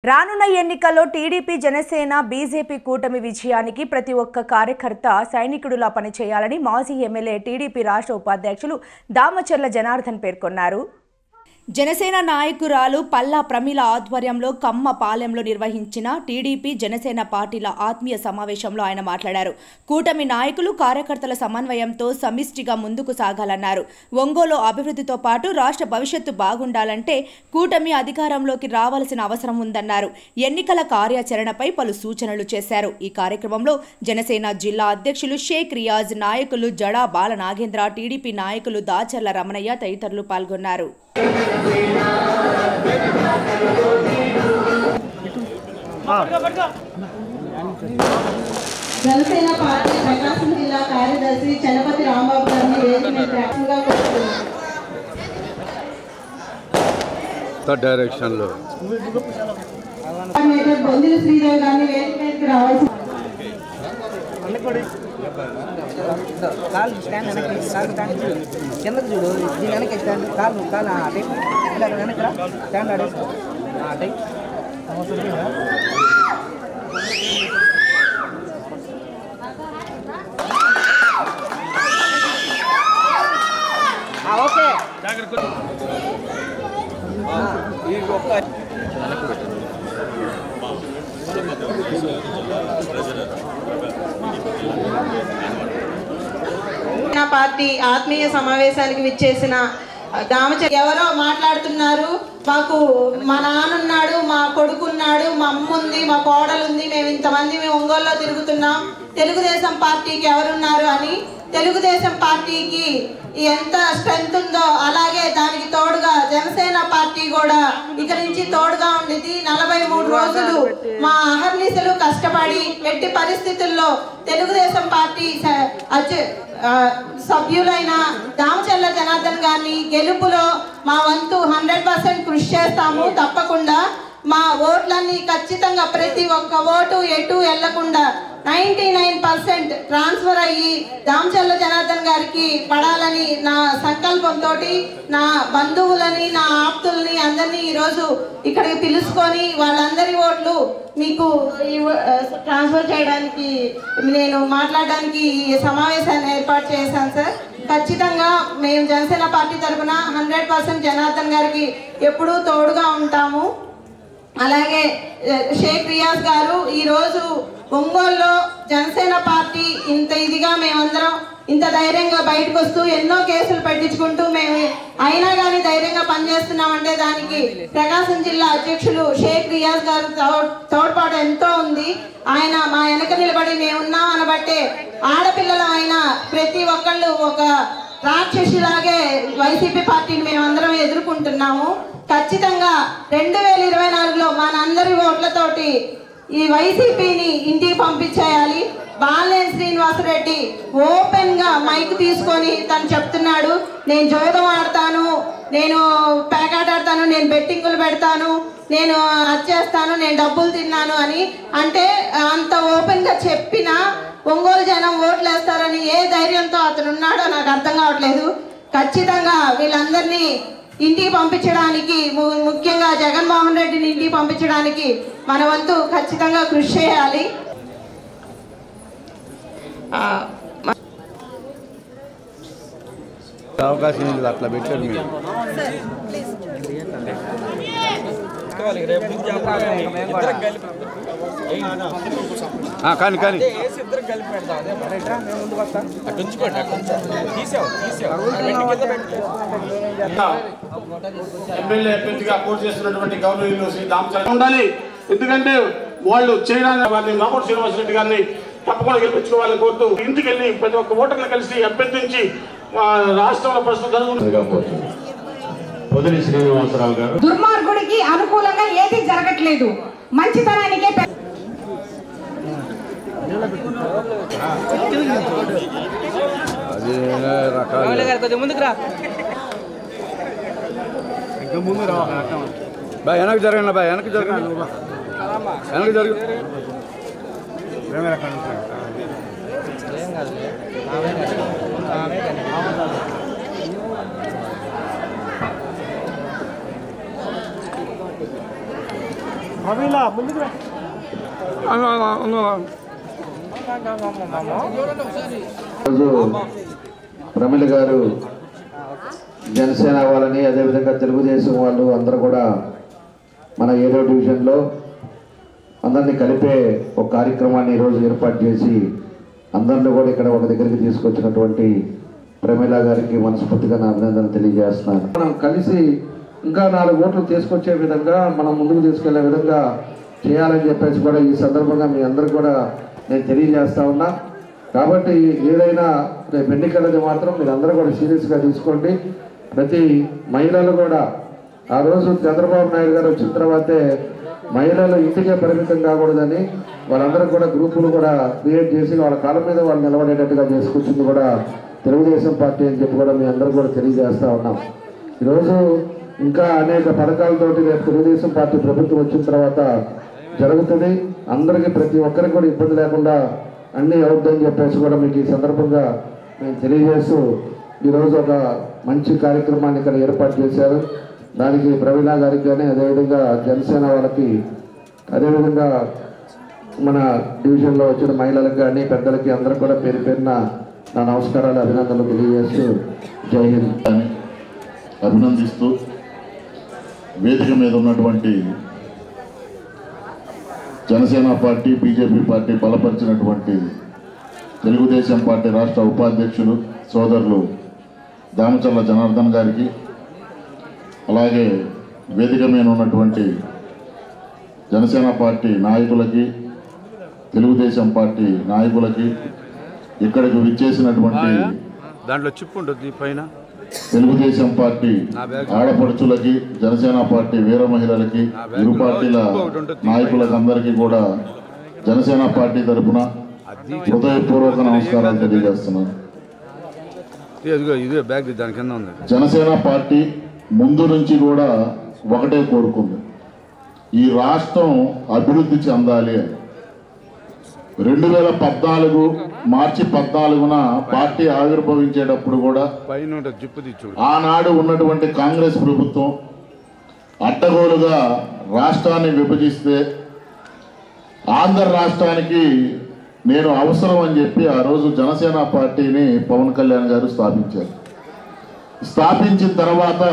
రానున్న ఎన్నికల్లో TDP Janasena BJP కూటమి విజయానికి ప్రతి ఒక్క కార్యకర్త సైనికుడిలా పనిచేయాలని మాజీ ఎమ్మెల్యే టీడీపీ రాష్ట్ర ఉపాధ్యక్షులు దామచర్ల జనార్దన్ పేర్కొన్నారు. జనసేన నాయకురాలు పల్లా ప్రమీల ఆధ్వర్యంలో కమ్మపాలెంలో నిర్వహించిన టీడీపీ జనసేన పార్టీల ఆత్మీయ సమావేశంలో ఆయన మాట్లాడారు. కూటమి నాయకులు కార్యకర్తల సమన్వయంతో సమిష్టిగా ముందుకు సాగాలన్నారు. ఒంగోలు అభివృద్ధితో పాటు రాష్ట్ర భవిష్యత్తు బాగుండాలంటే కూటమి అధికారంలోకి రావాల్సిన అవసరం ఉందన్నారు. ఎన్నికల కార్యాచరణపై పలు సూచనలు చేశారు. ఈ కార్యక్రమంలో జనసేన జిల్లా అధ్యక్షులు షేక్ రియాజ్, నాయకులు జడా బాల నాగేంద్ర, టీడీపీ నాయకులు దాచర్ల రమణయ్య తదితరులు పాల్గొన్నారు. జనసేన పార్టీ ప్రకాశం జిల్లా కార్యదర్శి చలపతి రాంబాబు గారిని వేదికగా డైరెక్షన్లో బొందిల శ్రీదేవి గారిని వేదికకి రావాల్సి కాలు స్టాండ్ వెనక్కి కాలు స్టాండ్ కిందకు చూడు దీని వెనక్కి స్టాండ్ కాలు కాలు అటే ఇలా వెనక్కి రా స్టాండ్ ఆడేసుకో అటే ఓకే పార్టీ ఆత్మీయ సమావేశానికి విచ్చేసిన దామచర్ల ఎవరో మాట్లాడుతున్నారు. మాకు మా నాన్నున్నాడు, మా కొడుకున్నాడు, మా అమ్మ ఉంది, మా కోడలుంది, మేము ఇంతమంది మేము ఒంగోలులో తిరుగుతున్నాం, తెలుగుదేశం పార్టీకి ఎవరున్నారు అని. తెలుగుదేశం పార్టీకి ఎంత స్ట్రెంత్ ఉందో అలాగే దానికి తోడుగా జనసేన పార్టీ కూడా ఇక నుంచి తోడుగా ఉండేది. 43 రోజులు మా అహర్నిశలు కష్టపడి ఎట్టి పరిస్థితుల్లో తెలుగుదేశం పార్టీ సభ్యులైన దామచర్ల జనార్దన్ గారిని గెలుపులో మా వంతు 100% కృషి చేస్తాము. తప్పకుండా మా ఓట్లన్నీ ఖచ్చితంగా ప్రతి ఒక్క ఓటు ఎటు వెళ్లకుండా 99% ట్రాన్స్ఫర్ అయ్యి దామచర్ల జనార్దన్ గారికి పడాలని నా సంకల్పంతో నా బంధువులని, నా ఆప్తుల్ని అందరినీ ఈరోజు ఇక్కడికి పిలుచుకొని వాళ్ళందరి ఓట్లు మీకు ట్రాన్స్ఫర్ చేయడానికి నేను మాట్లాడడానికి ఈ సమావేశాన్ని ఏర్పాటు చేశాను సార్. ఖచ్చితంగా మేము జనసేన పార్టీ తరఫున 100% జనార్దన్ గారికి ఎప్పుడూ తోడుగా ఉంటాము. అలాగే షేక్ రియాజ్ గారు ఈరోజు ఒంగోలులో జనసేన పార్టీ ఇంత ఇదిగా మేమందరం ఇంత ధైర్యంగా బయటకు వస్తూ ఎన్నో కేసులు పెట్టించుకుంటూ మేము అయినా కానీ ధైర్యంగా పనిచేస్తున్నామంటే దానికి ప్రకాశం జిల్లా అధ్యక్షులు షేక్ రియాజ్ గారు తోడ్పాటు ఎంతో ఉంది. ఆయన మా వెనక నిలబడి మేమున్నాం అనబట్టే ఆడపిల్లలమైన ప్రతి ఒక్కళ్ళు ఒక రాక్షసులాగే వైసీపీ పార్టీని మేమందరం ఎదుర్కొంటున్నాము. ఖచ్చితంగా 2024లో మనందరి ఓట్లతోటి ఈ వైసీపీని ఇంటికి పంపించేయాలి. బాలినేని శ్రీనివాసరెడ్డి ఓపెన్ గా మైక్ తీసుకొని తను చెప్తున్నాడు, నేను జోదం ఆడతాను, నేను ప్యాకాట ఆడతాను, నేను బెట్టింగులు పెడతాను, నేను వచ్చేస్తాను, నేను డబ్బులు తిన్నాను అని. అంటే అంత ఓపెన్ గా చెప్పినా ఒంగోలు జనం ఓట్లు వేస్తారని ఏ ధైర్యంతో అతను ఉన్నాడో నాకు అర్థం కావట్లేదు. ఖచ్చితంగా వీళ్ళందరినీ ఇంటికి పంపించడానికి, ముఖ్యంగా జగన్మోహన్ రెడ్డిని ఇంటికి పంపించడానికి మన వంతు ఖచ్చితంగా కృషి చేయాలి. అవకాశం అట్లా పెట్టారు మీరు. కానీ కానీ ఎమ్మెల్యే అభ్యర్థిగా పోటీ చేస్తున్నటువంటి గౌరవనీయులు శ్రీ దామచర్ల ఉండాలి. ఎందుకంటే వాళ్ళు చేయడానికి వారిని మామూలు శ్రీనివాసరెడ్డి గారిని తప్పకుండా గెలిపించుకోవాలని కోరుతూ ఇంటికి వెళ్ళి ప్రతి ఒక్క ఓటర్ని కలిసి అభ్యర్థించి రాష్ట్రంలో ప్రస్తుతం పొదిలి శ్రీనివాసరావు గారు. దుర్మార్గుడికి అనుకూలంగా ఏది జరగట్లేదు, మంచితనానికే అది రకాలు ముందుకు రా, ఇంకా ముందు రా బాయ్, వెనక్కి జరగండి బాయ్, వెనక్కి జరగండి, వెనక్కి జరగ ప్రమిళ గారు జనసేన వాళ్ళని అదేవిధంగా తెలుగుదేశం వాళ్ళు అందరూ కూడా మన 7వ డివిజన్లో అందరినీ కలిపే ఒక కార్యక్రమాన్ని ఈరోజు ఏర్పాటు చేసి అందరినీ కూడా ఇక్కడ ఒక దగ్గరికి తీసుకొచ్చినటువంటి ప్రమిళ గారికి మనస్ఫూర్తిగా నా అభినందనలు తెలియజేస్తున్నాను. మనం కలిసి ఇంకా 4 ఓట్లు తీసుకొచ్చే విధంగా మనం ముందుకు తీసుకెళ్లే విధంగా చేయాలని చెప్పేసి కూడా ఈ సందర్భంగా మీ అందరూ కూడా నేను తెలియజేస్తా ఉన్నా. కాబట్టి ఏదైనా రేపు ఎన్నికలది మాత్రం మీరు అందరూ కూడా సీరియస్గా తీసుకోండి. ప్రతి మహిళలు కూడా ఆ రోజు చంద్రబాబు నాయుడు గారు వచ్చిన తర్వాతే మహిళలు ఇంటికే పరిమితం కాకూడదని వాళ్ళందరూ కూడా గ్రూపులు కూడా క్రియేట్ చేసి వాళ్ళ కాళ్ళ మీద వాళ్ళు నిలబడేటట్టుగా చేసుకొచ్చింది కూడా తెలుగుదేశం పార్టీ అని చెప్పి కూడా మీ అందరూ కూడా తెలియజేస్తూ ఉన్నాం. ఈరోజు ఇంకా అనేక పథకాలతోటి రేపు తెలుగుదేశం పార్టీ ప్రభుత్వం వచ్చిన తర్వాత జరుగుతుంది. అందరికీ ప్రతి ఒక్కరికి కూడా ఇబ్బంది లేకుండా అన్నీ అవుతుందని చెప్పేసి కూడా మీకు ఈ సందర్భంగా నేను తెలియజేస్తూ ఈరోజు ఒక మంచి కార్యక్రమాన్ని ఇక్కడ ఏర్పాటు చేశారు. దానికి ప్రవీణ గారికి కానీ అదేవిధంగా జనసేన వాళ్ళకి అదేవిధంగా మన డివిజన్లో వచ్చిన మహిళలకు కానీ పెద్దలకి అందరూ కూడా పేరు పేరున నా నమస్కారాలు అభినందనలు తెలియజేస్తూ జై హింద్ అని అభినందిస్తూ వేదిక మీద ఉన్నటువంటి జనసేన పార్టీ బీజేపీ పార్టీ బలపరిచినటువంటి తెలుగుదేశం పార్టీ రాష్ట్ర ఉపాధ్యక్షులు సోదరులు దామచర్ల జనార్దన్ గారికి అలాగే వేదిక మీద ఉన్నటువంటి జనసేన పార్టీ నాయకులకి తెలుగుదేశం పార్టీ నాయకులకి ఇక్కడికి విచ్చేసినటువంటి దాంట్లో చిప్ ఉంటుంది పైన తెలుగుదేశం పార్టీ ఆడపడుచులకి జనసేన పార్టీ వీర మహిళలకి ఇరు పార్టీల నాయకులకు అందరికీ కూడా జనసేన పార్టీ తరఫున హృదయపూర్వక నమస్కారాలు తెలియజేస్తున్నాను. ఇదే బ్యాగ్ దాని కింద ఉంది. జనసేన పార్టీ ముందు నుంచి కూడా ఒకటే కోరుకుంది, ఈ రాష్ట్రం అభివృద్ధి చెందాలి అని. 2014 మార్చి 14న పార్టీ ఆవిర్భవించేటప్పుడు కూడా ఆనాడు ఉన్నటువంటి కాంగ్రెస్ ప్రభుత్వం అడ్డగోలుగా రాష్ట్రాన్ని విభజిస్తే ఆంధ్ర రాష్ట్రానికి నేను అవసరం అని చెప్పి ఆ రోజు జనసేన పార్టీని పవన్ కళ్యాణ్ గారు స్థాపించారు. స్థాపించిన తర్వాత